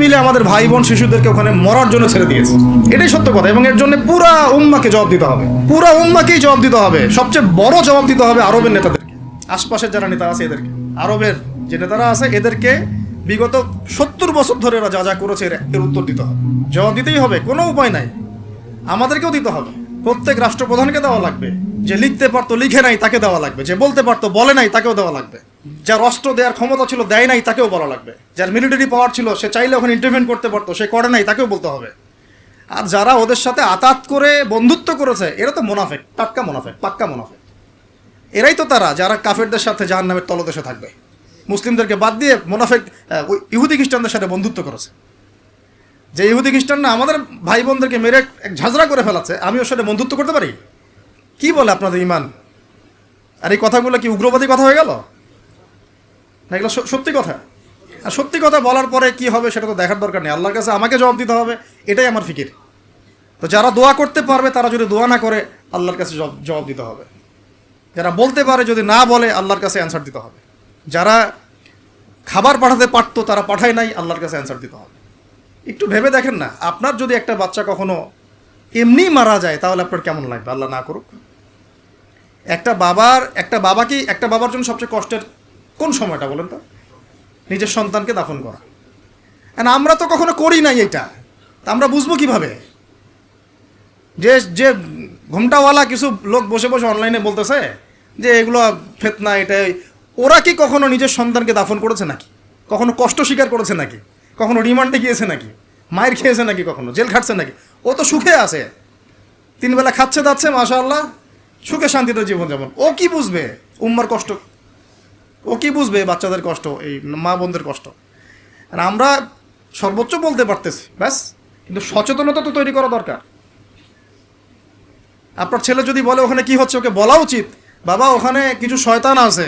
মিলে আমাদের ভাই বোন শিশুদেরকে ওখানে মরার জন্য ছেড়ে দিয়েছে। এটাই সত্য কথা, এবং এর জন্য পুরা উম্মাকে জবাব দিতে হবে, পুরা উম্মাকেই জবাব দিতে হবে। সবচেয়ে বড় জবাব দিতে হবে আরবের নেতাদেরকে, আশপাশের যারা নেতা আছে এদেরকে, আরবের যে নেতারা আছে এদেরকে বিগত 70 বছর ধরে এরা যা যা করেছে এর উত্তর দিতে হবে, জবাব দিতেই হবে, কোনো উপায় নাই। আমাদেরকেও দিতে হবে, প্রত্যেক রাষ্ট্রপ্রধানকে দেওয়া লাগবে, যে লিখতে পারতো লিখে নাই তাকে দেওয়া লাগবে, যে বলতে পারতো বলে নাই তাকেও দেওয়া লাগবে, যার অস্ত্র দেওয়ার ক্ষমতা ছিল দেয় নাই তাকেও বলা লাগবে, যার মিলিটারি পাওয়ার ছিল সে চাইলে ওখানে ইন্টারভেন করতে পারতো সে করে নাই তাকেও বলতে হবে। আর যারা ওদের সাথে আতাত করে বন্ধুত্ব করেছে এরা তো মুনাফিক, টাটকা মুনাফিক, পাক্কা মুনাফিক। এরাই তো তারা যারা কাফেরদের সাথে জাহান্নামের তলদেশে থাকবে, মুসলিমদেরকে বাদ দিয়ে মুনাফিক ওই ইহুদি খ্রিস্টানদের সাথে বন্ধুত্ব করেছে। যে ইহুদি খ্রিস্টানরা আমাদের ভাই বোনদেরকে মেরে এক ঝাঁঝরা করে ফেলাচ্ছে, আমি ওর সাথে বন্ধুত্ব করতে পারি? কি বলে আপনাদের ইমান? আর এই কথাগুলো কি উগ্রবাদী কথা হয়ে গেল না? এগুলো সত্যি কথা। আর সত্যি কথা বলার পরে কি হবে সেটা তো দেখার দরকার নেই, আল্লাহর কাছে আমাকে জবাব দিতে হবে, এটাই আমার ফিকির। তো যারা দোয়া করতে পারবে তারা যদি দোয়া না করে আল্লাহর কাছে জবাব দিতে হবে, যারা বলতে পারে যদি না বলে আল্লাহর কাছে অ্যান্সার দিতে হবে, যারা খাবার পাঠাতে পারতো তারা পাঠায় নাই আল্লাহর কাছে অ্যান্সার দিতে হবে। একটু ভেবে দেখেন না, আপনার যদি একটা বাচ্চা কখনো এমনি মারা যায় তাহলে আপনার কেমন লাগবে? আল্লাহ না করুক। একটা বাবার জন্য সবচেয়ে কষ্টের কোন সময়টা বলেন তো? নিজের সন্তানকে দাফন করা। আমরা তো কখনো করি নাই এটা, তা আমরা বুঝবো কিভাবে? যে ঘুমটাওয়ালা কিছু লোক বসে বসে অনলাইনে বলতেছে যে এগুলো ফিতনা, এটাই, ওরা কি কখনো নিজের সন্তানকে দাফন করেছে নাকি? কখনো কষ্ট স্বীকার করেছে নাকি? কখনো রিমান্ডে গিয়েছে নাকি? মায়ের খেয়েছে নাকি? কখনো জেল খাটছে নাকি? ও তো সুখে আছে, 3 বেলা খাচ্ছে দাচ্ছে, মাশাআল্লাহ, সুখে শান্তিতে জীবনযাপন। ও কি বুঝবে উম্মার কষ্ট? ও কি বুঝবে বাচ্চাদের কষ্ট, এই মা বোনদের কষ্ট? আর আমরা সর্বোচ্চ বলতে পারতেছি ব্যাস, কিন্তু সচেতনতা তো তৈরি করা দরকার। আপনার ছেলে যদি বলে ওখানে কি হচ্ছে, ওকে বলা উচিত, বাবা ওখানে কিছু শয়তান আছে,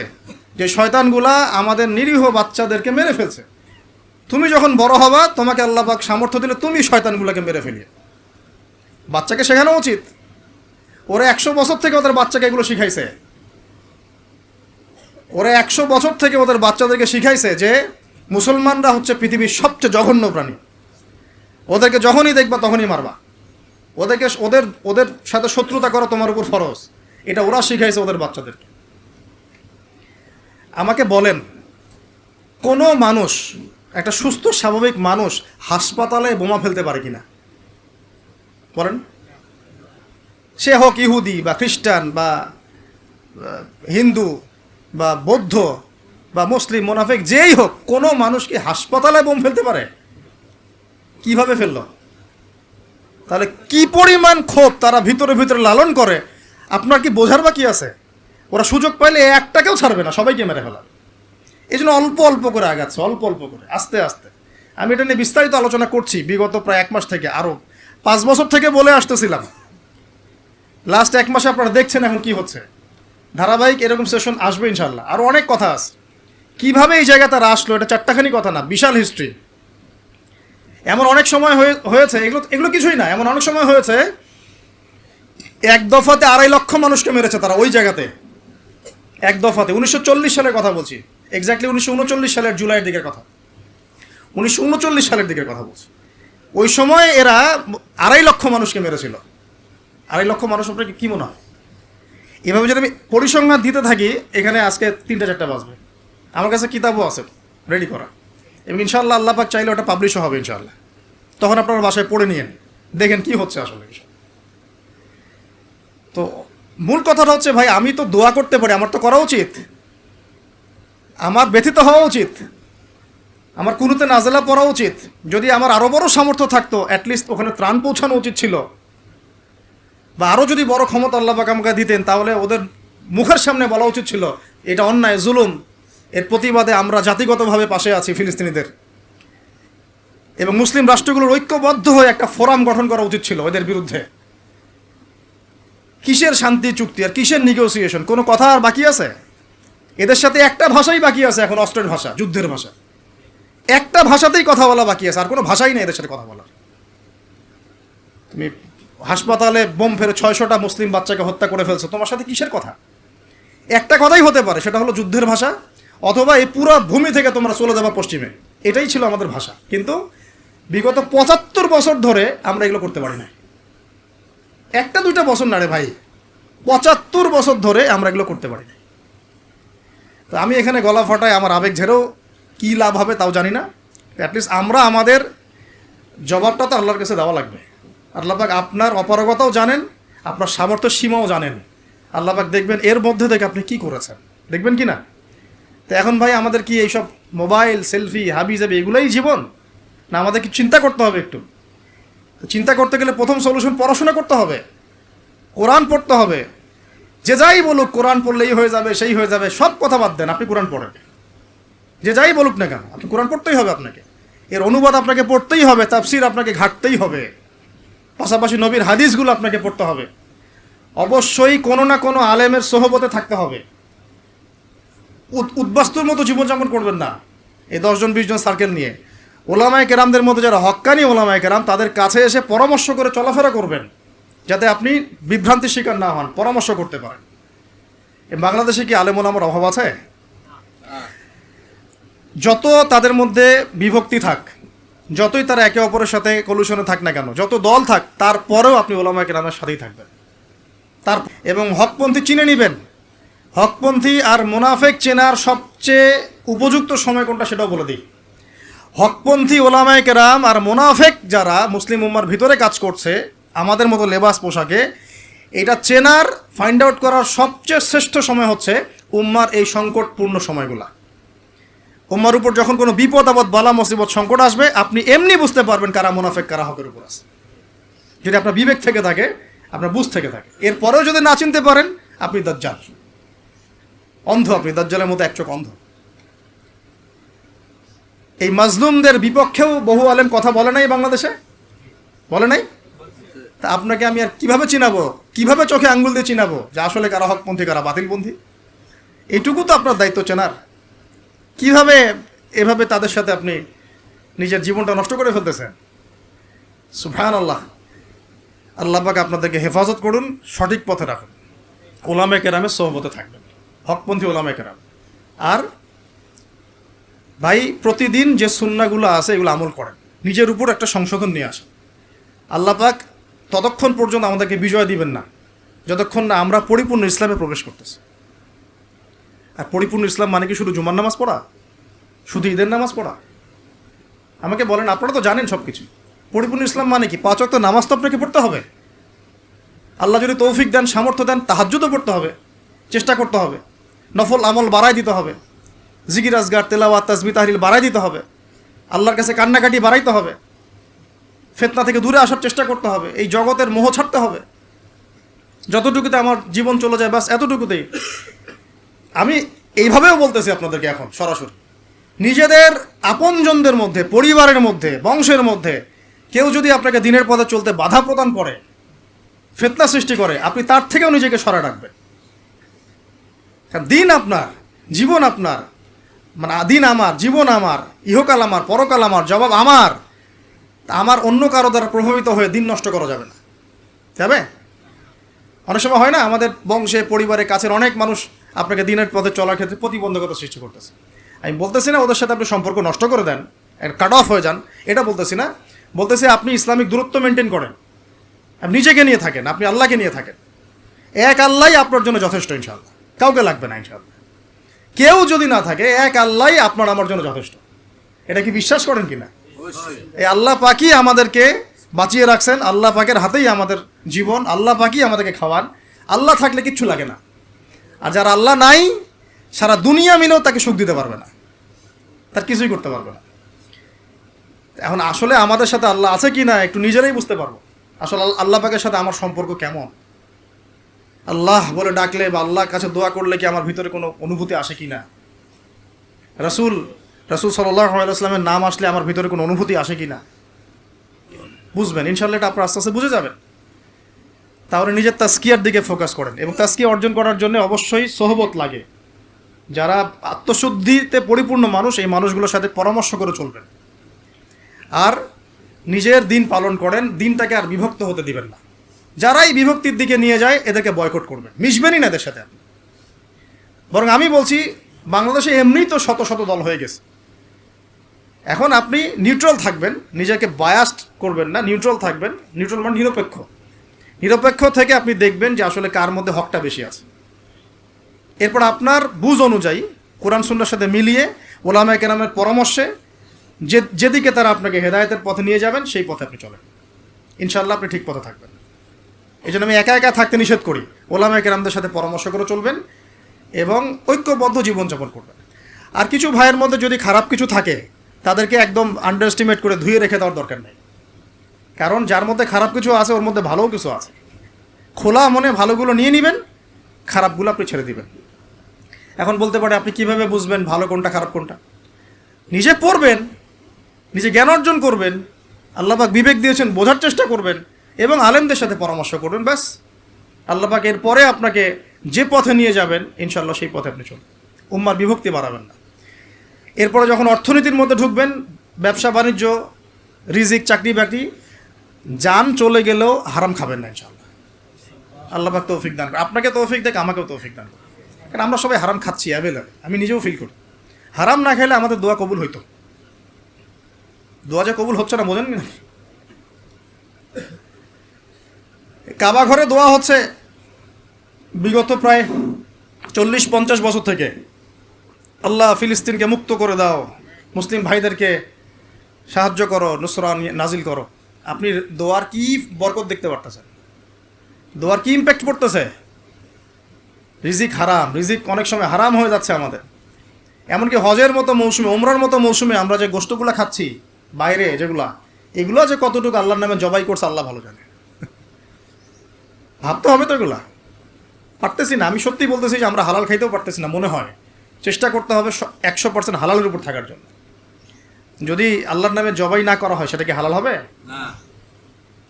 যে শয়তানগুলা আমাদের নিরীহ বাচ্চাদেরকে মেরে ফেলছে। তুমি যখন বড় হবা তোমাকে আল্লাহ পাক সামর্থ্য দিলে তুমি শয়তানগুলোকে মেরে ফেলিয়ে। বাচ্চাকে শেখানো উচিত। ওরা 100 বছর থেকে ওদের বাচ্চাকে এগুলো শিখাইছে, ওরা 100 বছর থেকে ওদের বাচ্চাদেরকে শিখাইছে যে মুসলমানরা হচ্ছে পৃথিবীর সবচেয়ে জঘন্য প্রাণী, ওদেরকে যখনই দেখবা তখনই মারবা, ওদের সাথে শত্রুতা করা তোমার উপর ফরজ। এটা ওরা শিখাইছে ওদের বাচ্চাদেরকে। আমাকে বলেন, কোনো মানুষ, একটা সুস্থ স্বাভাবিক মানুষ হাসপাতালে বোমা ফেলতে পারে কিনা বলেন? সে হোক ইহুদি বা খ্রিস্টান বা হিন্দু বা বৌদ্ধ বা মুসলিম, মুনাফিক, যেই হোক, কোনো মানুষ কি হাসপাতালে বোম ফেলতে পারে? কিভাবে ফেললো? তাহলে কি পরিমাণ ক্ষোভ তারা ভিতরে ভিতরে লালন করে আপনার কি বোঝার বাকি আছে? ওরা সুযোগ পাইলে একটাকেও ছাড়বে না, সবাইকে মেরে ফেলা। এই জন্য অল্প অল্প করে আগাচ্ছে, অল্প অল্প করে, আস্তে আস্তে। আমি এটা নিয়ে বিস্তারিত আলোচনা করছি বিগত প্রায় 1 মাস থেকে, আরও 5 বছর থেকে বলে আসতেছিলাম। লাস্ট 1 মাসে আপনারা দেখছেন এখন কি হচ্ছে। ধারাবাহিক এরকম সেশন আসবে ইনশাল্লাহ। আরও অনেক কথা আছে, কীভাবে এই জায়গা তারা আসলো, এটা চারটাখানি কথা না, বিশাল হিস্ট্রি। এমন অনেক সময় হয়েছে, এগুলো কিছুই না, এমন অনেক সময় হয়েছে 1 দফাতে 2.5 লক্ষ মানুষকে মেরেছে তারা ওই জায়গাতে, 1 দফাতে। 1940 সালের কথা বলছি, এক্স্যাক্টলি 1939 সালের জুলাইয়ের দিকের কথা, 1939 সালের দিকের কথা বলছি। ওই সময় এরা 2.5 লক্ষ মানুষকে মেরেছিল। 2.5 লক্ষ মানুষ আপনার কি মনে হয়? এভাবে যদি আমি পরিসংখ্যান দিতে থাকি এখানে আজকে 3টা-4টা বাজবে। আমার কাছে কিতাবও আছে রেডি করা, এবং ইনশাআল্লাহ আল্লাহ পাক চাইলে ওটা পাবলিশও হবে ইনশাআল্লাহ। তখন আপনারা বাসায় পড়ে নিয়েন, দেখেন কি হচ্ছে আসলে। তো মূল কথাটা হচ্ছে, ভাই আমি তো দোয়া করতে পারি, আমার তো করা উচিত, আমার ব্যথিত হওয়া উচিত, আমার কুনুতে নাজেলা পড়া উচিত। যদি আমার আরও বড় সামর্থ্য থাকতো অ্যাটলিস্ট ওখানে ত্রাণ পৌঁছানো উচিত ছিল, বা আরও যদি বড় ক্ষমতা আল্লাহ পাক আমাকে দিতেন তাহলে ওদের মুখের সামনে বলা উচিত ছিল এটা অন্যায়, জুলুম, এর প্রতিবাদে আমরা জাতিগতভাবে পাশে আছি ফিলিস্তিনিদের, এবং মুসলিম রাষ্ট্রগুলোর ঐক্যবদ্ধ হয়ে একটা ফোরাম গঠন করা উচিত ছিল এদের বিরুদ্ধে। কিসের শান্তি চুক্তি আর কিসের নেগোসিয়েশন? কোনো কথা আর বাকি আছে? এদের সাথে একটা ভাষাই বাকি আছে এখন, অস্ত্রের ভাষা, যুদ্ধের ভাষা। একটা ভাষাতেই কথা বলা বাকি আছে, আর কোনো ভাষাই নেই এদের সাথে কথা বলার। তুমি হাসপাতালে বোম ফেলে 600টা মুসলিম বাচ্চাকে হত্যা করে ফেলছো, তোমার সাথে কিসের কথা? একটা কথাই হতে পারে, সেটা হলো যুদ্ধের ভাষা, অথবা এই পুরো ভূমি থেকে তোমরা চলে যাবা পশ্চিমে। এটাই ছিল আমাদের ভাষা। কিন্তু বিগত ৭৫ বছর ধরে আমরা এগুলো করতে পারি না। একটা দুইটা বছর না রে ভাই, ৭৫ বছর ধরে আমরা এগুলো করতে পারি না। তো আমি এখানে গলা ফাটায় আমার আবেগ ঝেড়েও কী লাভ হবে তাও জানি না। অ্যাটলিস্ট আমরা আমাদের জবাবটা তো আল্লাহর কাছে দেওয়া লাগবে। আল্লাহ পাক আপনার অপারগতাও জানেন, আপনার সামর্থ্য সীমাও জানেন। আল্লাহ পাক দেখবেন এর মধ্যে থেকে আপনি কি করেছেন, দেখবেন কি না। তো এখন ভাই আমাদের কি এইসব মোবাইল, সেলফি, হাবি জাবি এগুলোই জীবন, না আমাদের কি চিন্তা করতে হবে একটু? চিন্তা করতে গেলে প্রথম সলিউশন পড়াশোনা করতে হবে, কোরআন পড়তে হবে। যে যাই বলুক কোরআন পড়লেই হয়ে যাবে, সেই হয়ে যাবে, সব কথা বাদ দেন, আপনি কোরআন পড়েন। যে যাই বলুক না কেন, আপনি কোরআন পড়তেই হবে, আপনাকে এর অনুবাদ আপনাকে পড়তেই হবে, তাফসির আপনাকে ঘাটতেই হবে, পাশাপাশি নবীর হাদিসগুলো আপনাকে পড়তে হবে। অবশ্যই কোনো না কোনো আলেমের সোহবতে থাকতে হবে। উদ্বাস্তুর মতো জীবনযাপন করবেন না এই 10 জন 20 জন সার্কেল নিয়ে। ওলামায়ে কেরামদের মধ্যে যারা হক্কানি ওলামায়ে কেরাম, তাদের কাছে এসে পরামর্শ করে চলাফেরা করবেন, যাতে আপনি বিভ্রান্তির শিকার না হন, পরামর্শ করতে পারেন। এই বাংলাদেশে কি আলেম ওলামার অভাব আছে? যত তাদের মধ্যে বিভক্তি থাক, যতই তারা একে অপরের সাথে কলুশনে থাক না কেন, যত দল থাক, তারপরেও আপনি ওলামায়ে কেরামের সাথেই থাকবেন। এবং হকপন্থী চিনে নেবেন। হকপন্থী আর মুনাফেক চেনার সবচেয়ে উপযুক্ত সময় কোনটা সেটাও বলে দিই। হকপন্থী ওলামায়ে কেরাম আর মুনাফেক যারা মুসলিম উম্মার ভিতরে কাজ করছে আমাদের মতো লেবাস পোশাকে, এটা চেনার, ফাইন্ড আউট করার সবচেয়ে শ্রেষ্ঠ সময় হচ্ছে উম্মার এই সংকটপূর্ণ সময়গুলা। উম্মার উপর যখন কোনো বিপদ আপদ, বালা মুসিবত, সংকট আসবে, আপনি এমনি বুঝতে পারবেন কারা মুনাফেক কারা হকের উপর আছে, যদি আপনার বিবেক থেকে থাকে, আপনার বুঝ থেকে থাকে। এরপরেও যদি না চিনতে পারেন, আপনি দাজ্জাল, অন্ধ, আপনি দাজ্জালের মতো এক চোখ অন্ধ। এই মাজলুমদের বিপক্ষেও বহু আলেম কথা বলে নাই, বাংলাদেশে বলে নাই। তা আপনাকে আমি আর কিভাবে চিনাবো, কিভাবে চোখে আঙ্গুল দিয়ে চিনাবো যে আসলে কারা হকপন্থী কারা বাতিলপন্থী? এইটুকু তো আপনার দায়িত্ব চেনার। কিভাবে এভাবে তাদের সাথে আপনি নিজের জীবনটা নষ্ট করে ফেলতেছেন? সুবহানাল্লাহ। আল্লাহ পাক আপনাদেরকে হেফাজত করুন, সঠিক পথে রাখুন, ওলামায়ে কেরামের সোহবতে থাকবেন, হকপন্থী ওলামায়ে কেরাম। আর ভাই প্রতিদিন যে সুন্নাহগুলো আছে এগুলো আমল করেন, নিজের উপর একটা সংশোধন নিয়ে আসেন। আল্লাহ পাক ততক্ষণ পর্যন্ত আমাদেরকে বিজয় দিবেন না যতক্ষণ না আমরা পরিপূর্ণ ইসলামে প্রবেশ করতেছি। আর পরিপূর্ণ ইসলাম মানে কি শুধু জুমার নামাজ পড়া, শুধু ঈদের নামাজ পড়া? আমাকে বলেন, আপনারা তো জানেন সব কিছু। পরিপূর্ণ ইসলাম মানে কি? 5 ওয়াক্ত নামাজ তো আপনাকে পড়তে হবে। আল্লাহ যদি তৌফিক দেন, সামর্থ্য দেন, তাহাজ্জুদও পড়তে হবে, চেষ্টা করতে হবে, নফল আমল বাড়াই দিতে হবে, জিকির আজগার, তেলাওয়াত, তাসবিহ, তাহলিল বাড়াই দিতে হবে, আল্লাহর কাছে কান্নাকাটি বাড়াইতে হবে, ফিতনা থেকে দূরে আসার চেষ্টা করতে হবে, এই জগতের মোহ ছাড়তে হবে। যতটুকুতে আমার জীবন চলে যায় বাস এতটুকুতেই। আমি এইভাবেও বলতেছি আপনাদেরকে এখন সরাসরি, নিজেদের আপনজনদের মধ্যে, পরিবারের মধ্যে, বংশের মধ্যে কেউ যদি আপনাকে দিনের পথে চলতে বাধা প্রদান করে, ফিতনা সৃষ্টি করে, আপনি তার থেকেও নিজেকে সরা রাখবেন। কারণ দিন আপনার, জীবন আপনার, মানে দিন আমার, জীবন আমার, ইহকাল আমার, পরকাল আমার, জবাব আমার। আমার অন্য কারো দ্বারা প্রভাবিত হয়ে দিন নষ্ট করা যাবে না, যাবে? অনেক সময় হয় না, আমাদের বংশে, পরিবারে, কাছের অনেক মানুষ আপনাকে দিনের পথে চলার ক্ষেত্রে প্রতিবন্ধকতা সৃষ্টি করতেছে। আমি বলতেছি না ওদের সাথে আপনি সম্পর্ক নষ্ট করে দেন, কাট অফ হয়ে যান, এটা বলতেছি না। বলতেছি আপনি ইসলামিক দূরত্ব মেনটেন করেন, আপনি নিজেকে নিয়ে থাকেন, আপনি আল্লাহকে নিয়ে থাকেন। এক আল্লাহই আপনার জন্য যথেষ্ট, ইনশাআল্লাহ। কাউকে লাগবে না, ইনশাআল্লাহ। কেউ যদি না থাকে, এক আল্লাহই আপনার আমার জন্য যথেষ্ট। এটা কি বিশ্বাস করেন কি না? এই আল্লাহ পাকই আমাদেরকে বাঁচিয়ে রাখছেন, আল্লাহ পাকের হাতেই আমাদের জীবন, আল্লাহ পাকই আমাদেরকে খাওয়ান। আল্লাহ থাকলে কিচ্ছু লাগে না। আর যারা আল্লাহ নাই, সারা দুনিয়া মিলেও তাকে সুখ দিতে পারবে না, তার কিছুই করতে পারবে না। এখন আসলে আমাদের সাথে আল্লাহ আছে কি না একটু নিজেরাই বুঝতে পারবো। আসলে আল্লাহ পাকের সাথে আমার সম্পর্ক কেমন? আল্লাহ বলে ডাকলে বা আল্লাহর কাছে দোয়া করলে কি আমার ভিতরে কোনো অনুভূতি আসে কি না? রাসূল সাল্লাল্লাহু আলাইহি ওয়াসাল্লামের নাম আসলে আমার ভিতরে কোনো অনুভূতি আসে কি না? বুঝবেন ইনশাআল্লাহ, এটা আপনার আস্তে আস্তে বুঝে যাবেন। তাহলে নিজের তাজকিয়ার দিকে ফোকাস করেন, এবং তাজকিয়া অর্জন করার জন্য অবশ্যই সোহবত লাগে। যারা আত্মশুদ্ধিতে পরিপূর্ণ মানুষ, এই মানুষগুলোর সাথে পরামর্শ করে চলবেন। আর নিজের দিন পালন করেন, দিনটাকে আর বিভক্ত হতে দিবেন না। যারাই বিভক্তির দিকে নিয়ে যায় এদেরকে বয়কট করবেন, মিশবেনই না এদের সাথে। বরং আমি বলছি, বাংলাদেশে এমনিই তো শত শত দল হয়ে গেছে, এখন আপনি নিউট্রাল থাকবেন, নিজেকে বায়াসড করবেন না, নিউট্রাল থাকবেন। নিউট্রাল মানে নিরপেক্ষ। নিরপেক্ষ থেকে আপনি দেখবেন যে আসলে কার মধ্যে হকটা বেশি আছে। এরপর আপনার বুঝ অনুযায়ী কোরআন সুন্নাহর সাথে মিলিয়ে ওলামায়ে কেরামের পরামর্শে যেদিকে তারা আপনাকে হেদায়েতের পথে নিয়ে যাবেন সেই পথে আপনি চলেন, ইনশাআল্লাহ আপনি ঠিক পথে থাকবেন। এই জন্য আমি একা একা থাকতে নিষেধ করি। ওলামায়ে কেরামদের সাথে পরামর্শ করে চলবেন এবং ঐক্যবদ্ধ জীবনযাপন করবেন। আর কিছু ভাইয়ের মধ্যে যদি খারাপ কিছু থাকে তাদেরকে একদম আন্ডার এস্টিমেট করে ধুয়ে রেখে দেওয়ার দরকার নেই, কারণ যার মধ্যে খারাপ কিছু আছে ওর মধ্যে ভালোও কিছু আছে। খোলা মনে ভালোগুলো নিয়ে নেবেন, খারাপগুলো আপনি ছেড়ে দিবেন। এখন বলতে পারে আপনি কিভাবে বুঝবেন ভালো কোনটা খারাপ কোনটা? নিজে পড়বেন, নিজে জ্ঞান অর্জন করবেন, আল্লাহ পাক বিবেক দিয়েছেন, বোঝার চেষ্টা করবেন এবং আলেমদের সাথে পরামর্শ করবেন, ব্যাস। আল্লাহ পাক এরপরে আপনাকে যে পথে নিয়ে যাবেন ইনশাআল্লাহ সেই পথে আপনি চলুন, উম্মার বিভক্তি বাড়াবেন না। এরপরে যখন অর্থনীতির মধ্যে ঢুকবেন, ব্যবসা বাণিজ্য, রিজিক, চাকরি বাকরি, যান চলে গেলেও হারাম খাবেন না ইনশাআল্লাহ। আল্লাহ পাক তৌফিক দান করে, আপনাকে তৌফিক দেখ, আমাকেও তৌফিক দান করে। কারণ আমরা সবাই হারাম খাচ্ছি অ্যাভেলেবল, আমি নিজেও ফিল করি। হারাম না খেলে আমাদের দোয়া কবুল হইতো। দোয়া যে কবুল হচ্ছে না বোঝেন না? কাবা ঘরে দোয়া হচ্ছে বিগত প্রায় 40-50 বছর থেকে, আল্লাহ ফিলিস্তিনকে মুক্ত করে দাও, মুসলিম ভাইদেরকে সাহায্য করো, নুসরা নাজিল করো। আপনি দোয়ার কি বরকত দেখতে পারতেছেন? দোয়ার কি ইম্প্যাক্ট পড়তেছে? রিজিক হারাম, রিজিক অনেক সময় হারাম হয়ে যাচ্ছে আমাদের। এমনকি হজের মতো মৌসুমে, উমরার মতো মৌসুমে আমরা যে গোশতগুলো খাচ্ছি বাইরে, এগুলো যে কতটুকু আল্লাহর নামে জবাই করছে আল্লাহ ভালো জানে। ভাবতে হবে তো, এগুলা পারতেছি না। আমি সত্যি বলতেছি যে আমরা হালাল খাইতেও পারতেছি না মনে হয়। চেষ্টা করতে হবে 100% হালালের উপর থাকার জন্য। যদি আল্লাহর নামে জবাই না করা হয় সেটা কি হালাল হবে?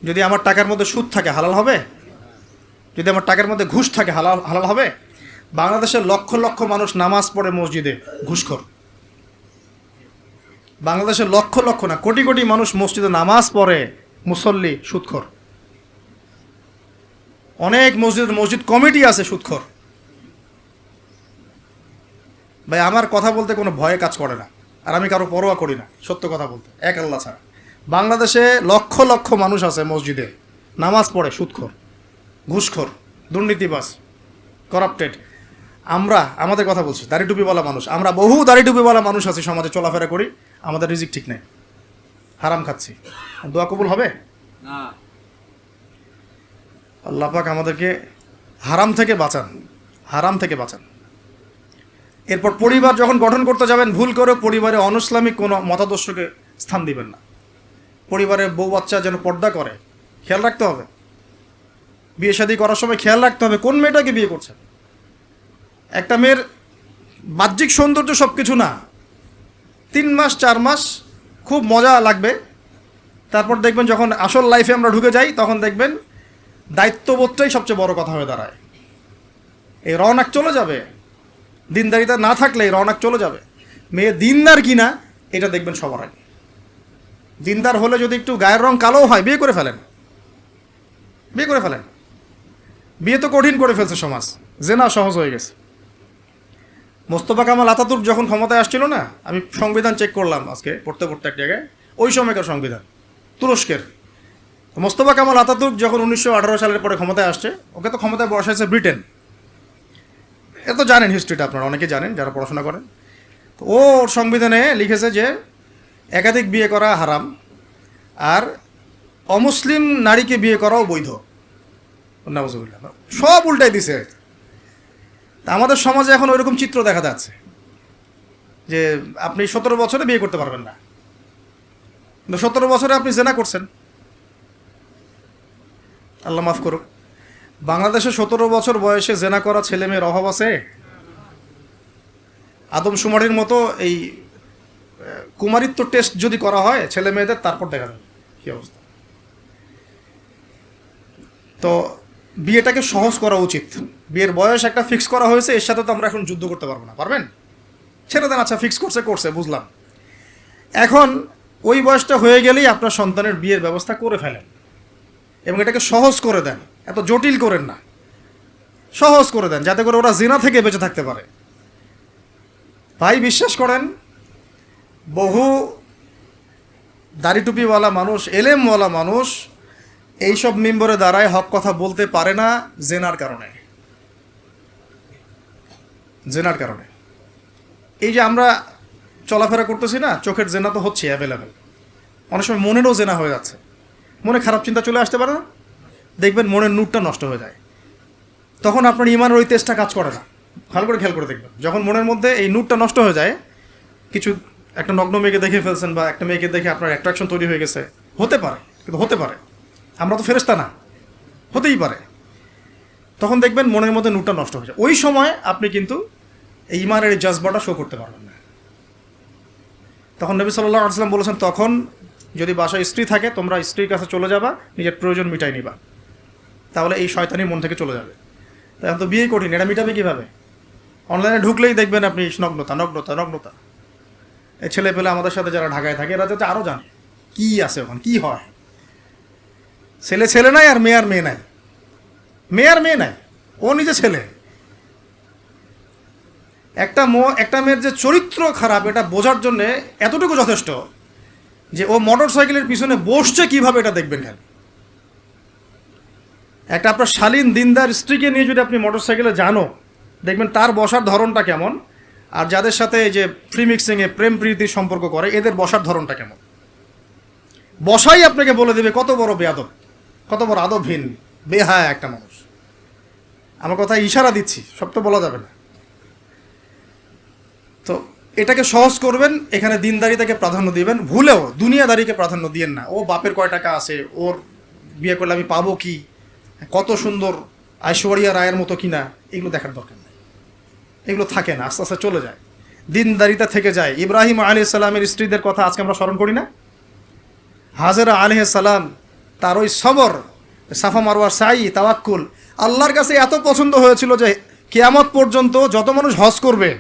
যদি আমার টাকার মধ্যে সুদ থাকে হালাল হবে? যদি আমার টাকার মধ্যে ঘুষ থাকে হালাল হবে? বাংলাদেশের লক্ষ লক্ষ মানুষ নামাজ পড়ে মসজিদে, ঘুষখোর। বাংলাদেশের লক্ষ লক্ষ না, কোটি কোটি মানুষ মসজিদে নামাজ পড়ে, মুসল্লি সুদখোর। অনেক মসজিদ কমিটি আছে সুদখোর। ভাই আমার কথা বলতে কোনো ভয়ে কাজ করে না, আর আমি কারো পরোয়া করি না, সত্য কথা বলতে, এক আল্লাহ ছাড়া। বাংলাদেশে লক্ষ লক্ষ মানুষ আছে মসজিদে নামাজ পড়ে, সুদখোর, ঘুষখোর, দুর্নীতিবাজ, করাপ্টেড। আমাদের কথা বলছি, দাড়ি টুপিওয়ালা মানুষ, আমরা বহু দাড়ি টুপিওয়ালা মানুষ আছি সমাজে, চলাফেরা করি, আমাদের রিজিক ঠিক নেই, হারাম খাচ্ছি। দোয়া কবুল হবে না। আল্লাহ পাক আমাদেরকে হারাম থেকে বাঁচান, হারাম থেকে বাঁচান। এরপর পরিবার যখন গঠন করতে যাবেন, ভুল করে পরিবারে অনইসলামিক কোনো মতাদর্শকে স্থান দিবেন না। পরিবারের বউ বাচ্চা যেন পর্দা করে, খেয়াল রাখতে হবে। বিয়ে শাদী করার সময় খেয়াল রাখতে হবে কোন মেয়েটাকে বিয়ে করছেন। একটা মেয়ের বাহ্যিক সৌন্দর্য সব কিছু না, 3 মাস 4 মাস খুব মজা লাগবে, তারপর দেখবেন যখন আসল লাইফে আমরা ঢুকে যাই তখন দেখবেন দায়িত্ববোধটাই সবচেয়ে বড় কথা হয়ে দাঁড়ায়। এই রওনাক চলে যাবে, দিনদারিতা না থাকলে এই রওনাক চলে যাবে। মেয়ে দিনদার কিনা এটা দেখবেন সবার আগে। দিনদার হলে যদি একটু গায়ের রং কালো হয়, বিয়ে করে ফেলেন, বিয়ে করে ফেলেন। বিয়ে তো কঠিন করে ফেলছে সমাজ, জেনা সহজ হয়ে গেছে। মোস্তফা কামাল আতাতুর্ক যখন ক্ষমতায় আসছিল না, আমি সংবিধান চেক করলাম আজকে পড়তে এক জায়গায়, ওই সময়কার সংবিধান তুরস্কের। মোস্তফা কামাল আতাতুর্ক যখন 1918 সালের পরে ক্ষমতায় আসছে, ওকে তো ক্ষমতায় বসাইছে ব্রিটেন। এ তো জানেন হিস্ট্রিটা, আপনারা অনেকে জানেন যারা পড়াশোনা করেন। তো ওর সংবিধানে লিখেছে যে একাধিক বিয়ে করা হারাম, আর অমুসলিম নারীকে বিয়ে করাও বৈধ। নাউজুবিল্লাহ, সব উল্টাই দিছে। আমাদের সমাজে এখন ওইরকম চিত্র দেখা যাচ্ছে যে আপনি 17 বছরে বিয়ে করতে পারবেন না, কিন্তু 17 বছরে আপনি জেনা করছেন। আল্লাহ মাফ করুক, বাংলাদেশে 17 বছর বয়সে জেনা করা ছেলে মেয়ের অভাব আছে? আদমশুমারির মতো এই কুমারিত্ব টেস্ট যদি করা হয় ছেলে মেয়েদের, তারপর দেখা যাবে কী অবস্থা। তো বিয়েটাকে সহজ করা উচিত। বিয়ের বয়স একটা ফিক্স করা হয়েছে, এর সাথে তো আমরা এখন যুদ্ধ করতে পারবো না। পারবেন? ছেড়ে দেন, আচ্ছা ফিক্স করছে বুঝলাম। এখন ওই বয়সটা হয়ে গেলেই আপনার সন্তানের বিয়ের ব্যবস্থা করে ফেলেন এবং এটাকে সহজ করে দেন, এত জটিল করেন না, সহজ করে দেন যাতে করে ওরা জিনা থেকে বেঁচে থাকতে পারে। ভাই বিশ্বাস করেন, বহু দাড়ি টুপিওয়ালা মানুষ, এলেমওয়ালা মানুষ এইসব মিম্বরে দাঁড়ায় হক কথা বলতে পারে না জেনার কারণে। জেনার কারণে এই যে আমরা চলাফেরা করতেছি না, চোখের জেনা তো হচ্ছে অ্যাভেলেবেল। অনেক সময় মনেরও জেনা হয়ে যাচ্ছে, মনে খারাপ চিন্তা চলে আসতে পারে না, দেখবেন মনের নূরটা নষ্ট হয়ে যায়, তখন আপনার ইমানের ওই তেজটা কাজ করে না। ভালো করে খেয়াল করে দেখবেন, যখন মনের মধ্যে এই নূরটা নষ্ট হয়ে যায়, কিছু একটা নগ্ন মেয়েকে দেখে ফেলছেন বা একটা মেয়েকে দেখে আপনার অ্যাট্রাকশন তৈরি হয়ে গেছে, হতে পারে, কিন্তু হতে পারে, আমরা তো ফেরেশতা না, হতেই পারে, তখন দেখবেন মনের মধ্যে নূরটা নষ্ট হয়ে যায়। ওই সময় আপনি কিন্তু এই ইমানের জজবাটা শো করতে পারবেন না। তখন নবী সাল্লাল্লাহু আলাইহি ওয়াসাল্লাম বলেছেন, তখন যদি বাসায় স্ত্রী থাকে তোমরা স্ত্রীর কাছে চলে যাবা, নিজের প্রয়োজন মিটাই নিবা, তাহলে এই শয়তানি মন থেকে চলে যাবে। তাই এখন তো বিয়ে কঠিন, এটা মিটাবে কীভাবে? অনলাইনে ঢুকলেই দেখবেন আপনি নগ্নতা নগ্নতা নগ্নতা। এই ছেলে পেলে আমাদের সাথে যারা ঢাকায় থাকে এরা যাতে আরও জানে কী আছে ওখানে, কী হয়। ছেলে ছেলে নাই আর মেয়ে মেয়ে নাই, মেয়ে আর মেয়ে নাই, ও নিজে ছেলে। একটা মেয়ের যে চরিত্র খারাপ এটা বোঝার জন্যে এতটুকু যথেষ্ট যে ও মোটর সাইকেলের পিছনে বসছে কীভাবে এটা দেখবেন। খালি একটা আপনার শালীন দিনদার স্ত্রীকে নিয়ে যদি আপনি মোটর সাইকেলে জানো, দেখবেন তার বসার ধরনটা কেমন, আর যাদের সাথে যে ফ্রি মিক্সিংয়ে প্রেম প্রীতির সম্পর্ক করে এদের বসার ধরনটা কেমন। বসাই আপনাকে বলে দেবে কত বড় বেয়াদব, কত বড় আদবহীন বেহায়া একটা মানুষ। আমার কথা ইশারা দিচ্ছি, সব তো বলা যাবে না। তো এটাকে সহজ করবেন, এখানে দিনদারিতাকে প্রাধান্য দিবেন, ভুলেও দুনিয়াদারিকে প্রাধান্য দিয়েন না। ও বাপের কয় টাকা আছে, ওর বিয়ে করলে আমি পাবো কি, কত সুন্দর ঐশ্বরিয়া রায়ের মতো কিনা, এগুলো দেখার দরকার নেই। এগুলো থাকে না, আস্তে আস্তে চলে যায়, দিনদারিতা থেকে যায়। ইব্রাহিম আলাইহিস সালামের স্ত্রীদের কথা আজকে আমরা স্মরণ করি না? হাজেরা আলাইহিস সালাম, তার ওই সবর, সাফা মারওয়ার সাই, তাওয়াক্কুল আল্লাহর কাছে এত পছন্দ হয়েছিল যে কিয়ামত পর্যন্ত যত মানুষ হজ করবে,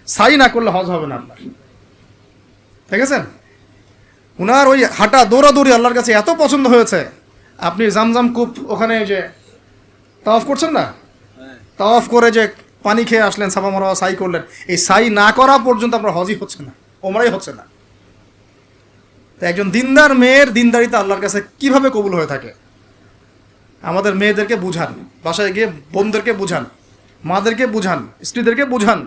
সাই না করলে হজ হবে না আপনার। দেখেছেন উনার ওই হাঁটা দৌড়াদৌড়ি আল্লাহর কাছে এত পছন্দ হয়েছে। আপনি জামজাম কূপ ওখানে যে তাওয়াফ করছেন না, তাওয়াফ করে যে পানি খেয়ে আসলেন, সাফা মারওয়া সাই করলেন, এই সাই না করা পর্যন্ত আপনার হজই হচ্ছে না, ওমরাই হচ্ছে না। তো একজন দিনদার মেয়ের দিনদারিতা আল্লাহর কাছে কিভাবে কবুল হয়ে থাকে, আমাদের মেয়েদেরকে বুঝান, বাসায় গিয়ে বোনদেরকে বুঝান, মাদেরকে বুঝান, স্ত্রীদেরকে বুঝান,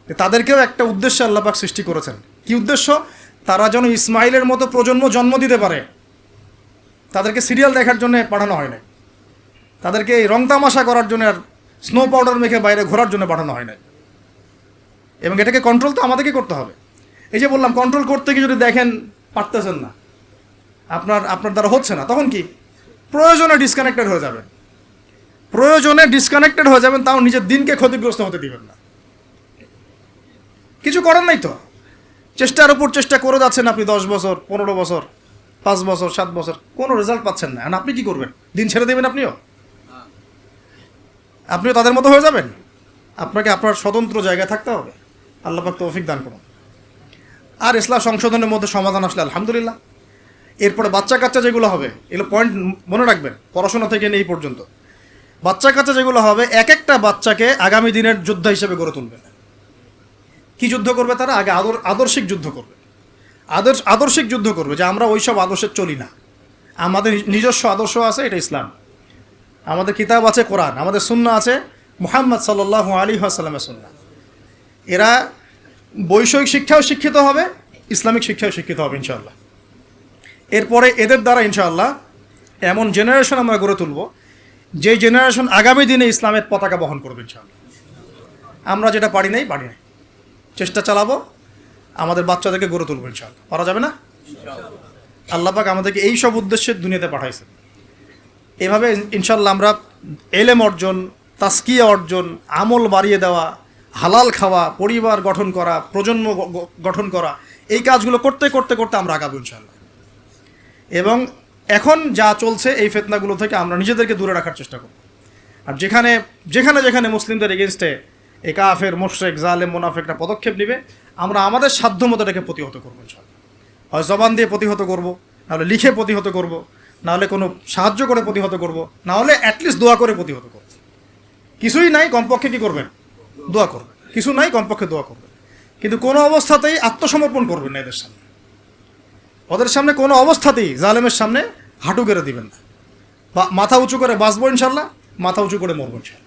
তাদেরকেও একটা উদ্দেশ্যে আল্লাহ পাক সৃষ্টি করেছেন। কি উদ্দেশ্য? তারা যেন ইসমাইলের মতো প্রজন্ম জন্ম দিতে পারে। তাদেরকে সিরিয়াল দেখার জন্য পাঠানো হয় নাই, তাদেরকে এই রং তামাশা করার জন্য আর স্নো পাউডার মেখে বাইরে ঘোরার জন্য পাঠানো হয় নাই। এবং এটাকে কন্ট্রোল তো আমাদেরকে করতে হবে। এই যে বললাম, কন্ট্রোল করতে গিয়ে যদি দেখেন পারতেছেন না, আপনার দ্বারা হচ্ছে না, তখন কি প্রয়োজনে ডিসকানেক্টেড হয়ে যাবেন। প্রয়োজনে ডিসকানেক্টেড হয়ে যাবেন, তাও নিজের দিনকে ক্ষতিগ্রস্ত হতে দিবেন না। কিছু করার নাই তো, চেষ্টার উপর চেষ্টা করে যাচ্ছেন আপনি 10 বছর, 15 বছর, 5 বছর, 7 বছর, কোনো রেজাল্ট পাচ্ছেন না। এখন আপনি কি করবেন? দিন ছেড়ে দেবেন? আপনিও তাদের মতো হয়ে যাবেন? আপনাকে আপনার স্বতন্ত্র জায়গায় থাকতে হবে। আল্লাহ পাক তৌফিক দান করুন। আর ইসলাম সংশোধনের মধ্যে সমাধান আসলে আলহামদুলিল্লাহ। এরপরে বাচ্চা কাচ্চা যেগুলো হবে, এগুলো পয়েন্ট মনে রাখবেন, পড়াশোনা থেকে নিয়ে এই পর্যন্ত বাচ্চা কাচ্চা যেগুলো হবে, এক একটা বাচ্চাকে আগামী দিনের যোদ্ধা হিসেবে গড়ে তুলবে। কি যুদ্ধ করবে তারা? আগে আদর্শিক যুদ্ধ করবে, আদর্শিক যুদ্ধ করবে, যে আমরা ওইসব আদর্শে চলি না, আমাদের নিজস্ব আদর্শ আছে, এটা ইসলাম। আমাদের কিতাব আছে কোরআন, আমাদের সুন্নাহ আছে মুহাম্মদ সাল্লাল্লাহু আলাইহি ওয়াসাল্লামের সুন্নাহ। এরা বৈষয়িক শিক্ষাও শিক্ষিত হবে, ইসলামিক শিক্ষাও শিক্ষিত হবে ইনশাআল্লাহ। এরপরে এদের দ্বারা ইনশাআল্লাহ এমন জেনারেশন আমরা গড়ে তুলব, যে জেনারেশন আগামী দিনে ইসলামের পতাকা বহন করবে ইনশাআল্লাহ। আমরা যেটা পারি নাই, চেষ্টা চালাবো, আমাদের বাচ্চাদেরকে গড়ে তুলবো ইনশাআল্লাহ। পারা যাবে না? আল্লাহ পাক আমাদেরকে এই সব উদ্দেশ্যে দুনিয়াতে পাঠাইছে। এভাবে ইনশাআল্লাহ আমরা এলেম অর্জন, তাসকিয়া অর্জন, আমল বাড়িয়ে দেওয়া, হালাল খাওয়া, পরিবার গঠন করা, প্রজন্ম গঠন করা, এই কাজগুলো করতে করতে করতে আমরা আগাবো ইনশাআল্লাহ। এবং এখন যা চলছে এই ফিতনাগুলো থেকে আমরা নিজেদেরকে দূরে রাখার চেষ্টা করব। আর যেখানে যেখানে যেখানে মুসলিমদের এগেনস্টে এই কাফের, মুশরিক, জালেম, মুনাফিকরা পদক্ষেপ নেবে, আমরা আমাদের সাধ্য মতো এটাকে প্রতিহত করবো ইনশাআল্লাহ। হয় জবান দিয়ে প্রতিহত করব, নাহলে লিখে প্রতিহত করব, নাহলে কোনো সাহায্য করে প্রতিহত করব, নাহলে অ্যাটলিস্ট দোয়া করে প্রতিহত করব। কিছুই নাই, কমপক্ষে কী করবেন? দোয়া করবেন। কিছু নাই, কমপক্ষে দোয়া করবেন। কিন্তু কোনো অবস্থাতেই আত্মসমর্পণ করবেন না এদের সামনে। ওদের সামনে কোনো অবস্থাতেই জালেমের সামনে হাঁটু গেড়ে দিবেন না। মাথা উঁচু করে বাঁচবো ইনশাল্লাহ, মাথা উঁচু করে মরবো ইনশাল্লাহ।